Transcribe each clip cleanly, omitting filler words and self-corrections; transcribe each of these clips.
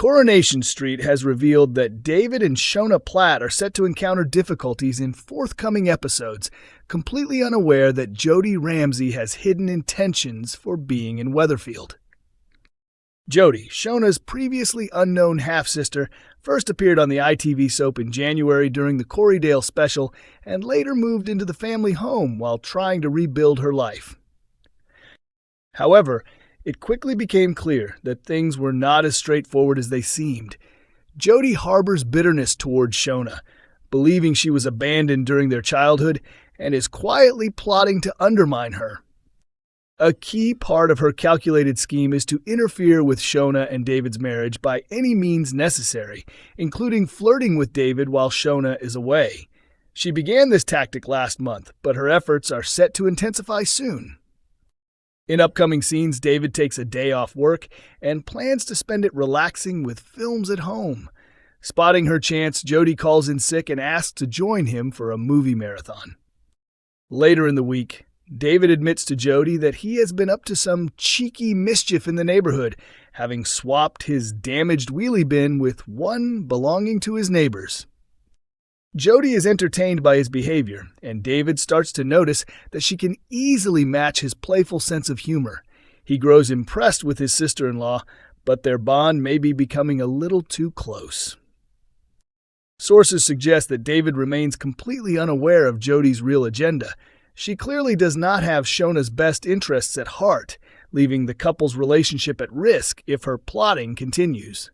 Coronation Street has revealed that David and Shona Platt are set to encounter difficulties in forthcoming episodes, completely unaware that Jodie Ramsey has hidden intentions for being in Weatherfield. Jodie, Shona's previously unknown half-sister, first appeared on the ITV soap in January during the Corrie special and later moved into the family home while trying to rebuild her life. However, it quickly became clear that things were not as straightforward as they seemed. Jodie harbors bitterness towards Shona, believing she was abandoned during their childhood, and is quietly plotting to undermine her. A key part of her calculated scheme is to interfere with Shona and David's marriage by any means necessary, including flirting with David while Shona is away. She began this tactic last month, but her efforts are set to intensify soon. In upcoming scenes, David takes a day off work and plans to spend it relaxing with films at home. Spotting her chance, Jodie calls in sick and asks to join him for a movie marathon. Later in the week, David admits to Jodie that he has been up to some cheeky mischief in the neighborhood, having swapped his damaged wheelie bin with one belonging to his neighbors. Jodie is entertained by his behavior, and David starts to notice that she can easily match his playful sense of humor. He grows impressed with his sister-in-law, but their bond may be becoming a little too close. Sources suggest that David remains completely unaware of Jodie's real agenda. She clearly does not have Shona's best interests at heart, leaving the couple's relationship at risk if her plotting continues.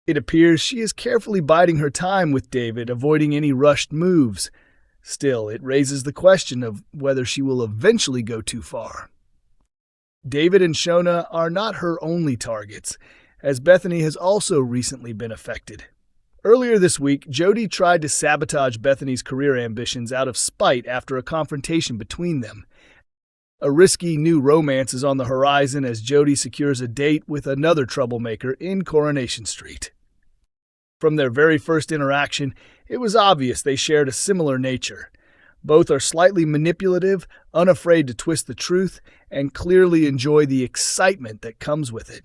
It appears she is carefully biding her time with David, avoiding any rushed moves. Still, it raises the question of whether she will eventually go too far. David and Shona are not her only targets, as Bethany has also recently been affected. Earlier this week, Jodie tried to sabotage Bethany's career ambitions out of spite after a confrontation between them. A risky new romance is on the horizon as Jodie secures a date with another troublemaker in Coronation Street. From their very first interaction, it was obvious they shared a similar nature. Both are slightly manipulative, unafraid to twist the truth, and clearly enjoy the excitement that comes with it.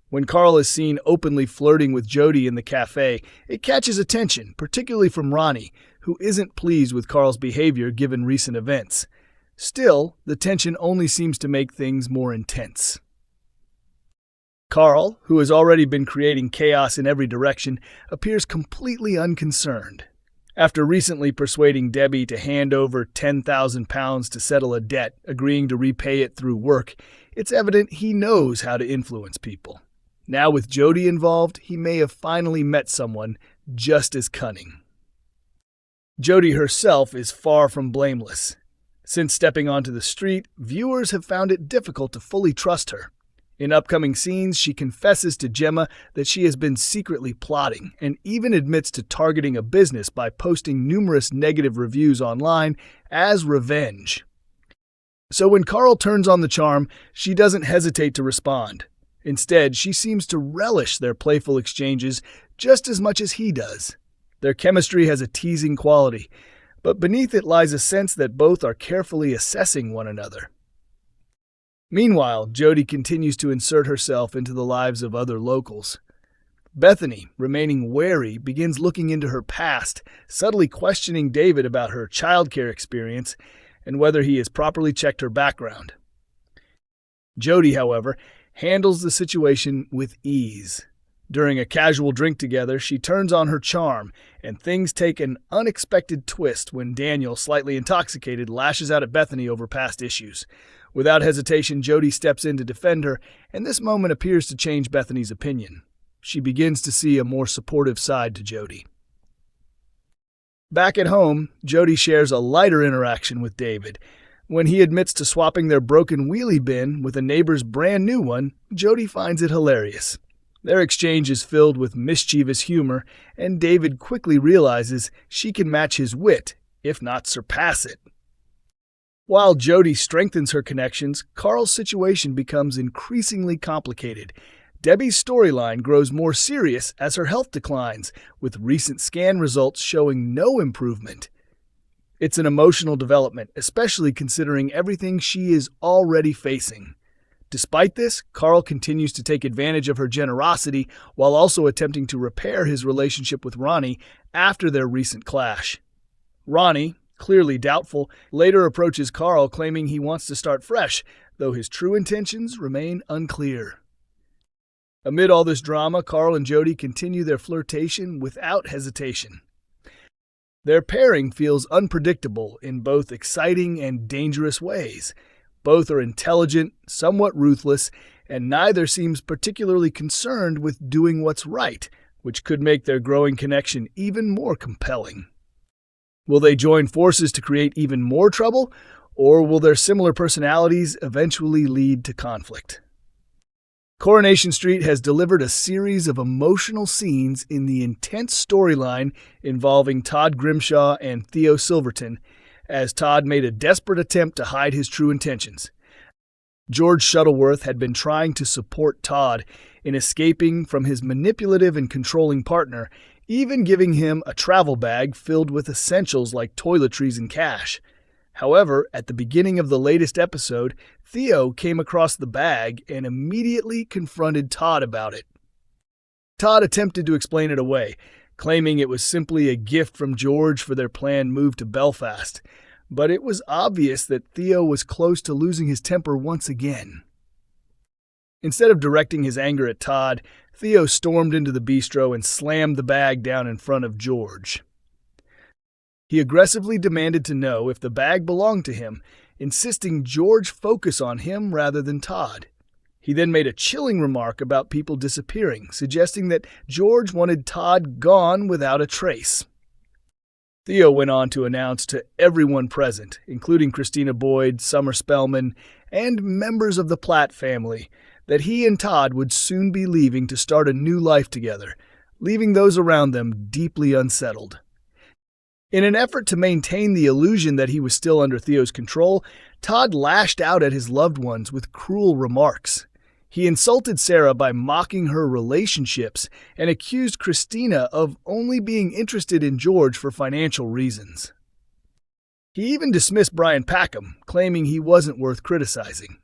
When Carl is seen openly flirting with Jodie in the cafe, it catches attention, particularly from Ronnie, who isn't pleased with Carl's behavior given recent events. Still, the tension only seems to make things more intense. Carl, who has already been creating chaos in every direction, appears completely unconcerned. After recently persuading Debbie to hand over £10,000 to settle a debt, agreeing to repay it through work, it's evident he knows how to influence people. Now with Jodie involved, he may have finally met someone just as cunning. Jodie herself is far from blameless. Since stepping onto the street, viewers have found it difficult to fully trust her. In upcoming scenes, she confesses to Gemma that she has been secretly plotting and even admits to targeting a business by posting numerous negative reviews online as revenge. So when Carl turns on the charm, she doesn't hesitate to respond. Instead, she seems to relish their playful exchanges just as much as he does. Their chemistry has a teasing quality, but beneath it lies a sense that both are carefully assessing one another. Meanwhile, Jodie continues to insert herself into the lives of other locals. Bethany, remaining wary, begins looking into her past, subtly questioning David about her childcare experience and whether he has properly checked her background. Jodie, however, handles the situation with ease. During a casual drink together, she turns on her charm, and things take an unexpected twist when Daniel, slightly intoxicated, lashes out at Bethany over past issues. Without hesitation, Jodie steps in to defend her, and this moment appears to change Bethany's opinion. She begins to see a more supportive side to Jodie. Back at home, Jodie shares a lighter interaction with David. When he admits to swapping their broken wheelie bin with a neighbor's brand new one, Jodie finds it hilarious. Their exchange is filled with mischievous humor, and David quickly realizes she can match his wit, if not surpass it. While Jodie strengthens her connections, Carl's situation becomes increasingly complicated. Debbie's storyline grows more serious as her health declines, with recent scan results showing no improvement. It's an emotional development, especially considering everything she is already facing. Despite this, Carl continues to take advantage of her generosity while also attempting to repair his relationship with Ronnie after their recent clash. Ronnie, clearly doubtful, later approaches Carl claiming he wants to start fresh, though his true intentions remain unclear. Amid all this drama, Carl and Jodie continue their flirtation without hesitation. Their pairing feels unpredictable in both exciting and dangerous ways. Both are intelligent, somewhat ruthless, and neither seems particularly concerned with doing what's right, which could make their growing connection even more compelling. Will they join forces to create even more trouble, or will their similar personalities eventually lead to conflict? Coronation Street has delivered a series of emotional scenes in the intense storyline involving Todd Grimshaw and Theo Silverton, as Todd made a desperate attempt to hide his true intentions. George Shuttleworth had been trying to support Todd in escaping from his manipulative and controlling partner, even giving him a travel bag filled with essentials like toiletries and cash. However, at the beginning of the latest episode, Theo came across the bag and immediately confronted Todd about it. Todd attempted to explain it away, claiming it was simply a gift from George for their planned move to Belfast, but it was obvious that Theo was close to losing his temper once again. Instead of directing his anger at Todd, Theo stormed into the bistro and slammed the bag down in front of George. He aggressively demanded to know if the bag belonged to him, insisting George focus on him rather than Todd. He then made a chilling remark about people disappearing, suggesting that George wanted Todd gone without a trace. Theo went on to announce to everyone present, including Christina Boyd, Summer Spellman, and members of the Platt family, that he and Todd would soon be leaving to start a new life together, leaving those around them deeply unsettled. In an effort to maintain the illusion that he was still under Theo's control, Todd lashed out at his loved ones with cruel remarks. He insulted Sarah by mocking her relationships and accused Christina of only being interested in George for financial reasons. He even dismissed Brian Packham, claiming he wasn't worth criticizing.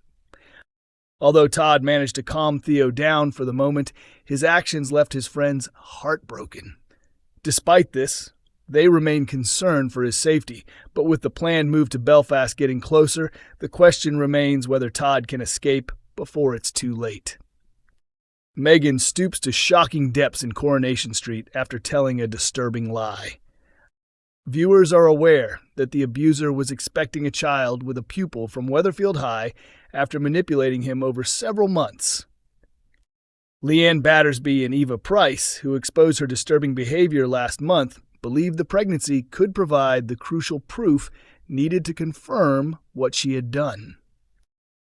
Although Todd managed to calm Theo down for the moment, his actions left his friends heartbroken. Despite this, they remain concerned for his safety, but with the planned move to Belfast getting closer, the question remains whether Todd can escape before it's too late. Megan stoops to shocking depths in Coronation Street after telling a disturbing lie. Viewers are aware that the abuser was expecting a child with a pupil from Weatherfield High after manipulating him over several months. Leanne Battersby and Eva Price, who exposed her disturbing behavior last month, believed the pregnancy could provide the crucial proof needed to confirm what she had done.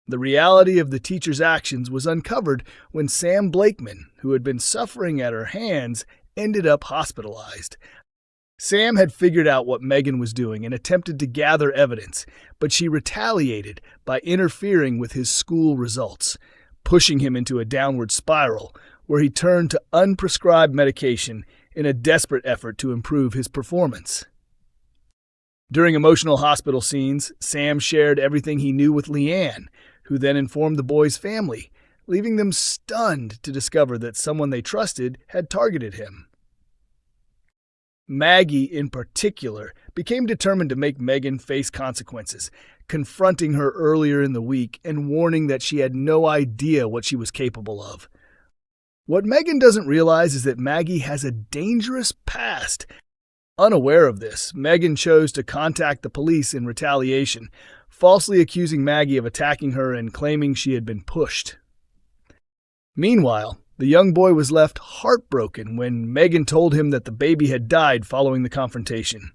The reality of the teacher's actions was uncovered when Sam Blakeman, who had been suffering at her hands, ended up hospitalized. Sam had figured out what Megan was doing and attempted to gather evidence, but she retaliated by interfering with his school results, pushing him into a downward spiral where he turned to unprescribed medication in a desperate effort to improve his performance. During emotional hospital scenes, Sam shared everything he knew with Leanne, who then informed the boys' family, leaving them stunned to discover that someone they trusted had targeted him. Maggie, in particular, became determined to make Megan face consequences, confronting her earlier in the week and warning that she had no idea what she was capable of. What Megan doesn't realize is that Maggie has a dangerous past. Unaware of this, Megan chose to contact the police in retaliation, falsely accusing Maggie of attacking her and claiming she had been pushed. Meanwhile, the young boy was left heartbroken when Megan told him that the baby had died following the confrontation.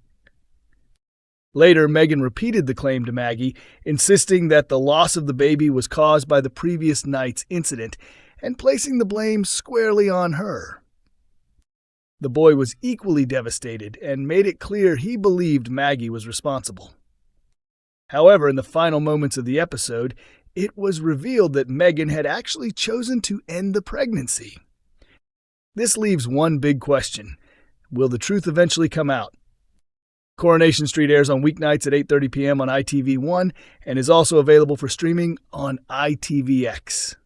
Later, Megan repeated the claim to Maggie, insisting that the loss of the baby was caused by the previous night's incident and placing the blame squarely on her. The boy was equally devastated and made it clear he believed Maggie was responsible. However, in the final moments of the episode, it was revealed that Megan had actually chosen to end the pregnancy. This leaves one big question. Will the truth eventually come out? Coronation Street airs on weeknights at 8:30 p.m. on ITV1 and is also available for streaming on ITVX.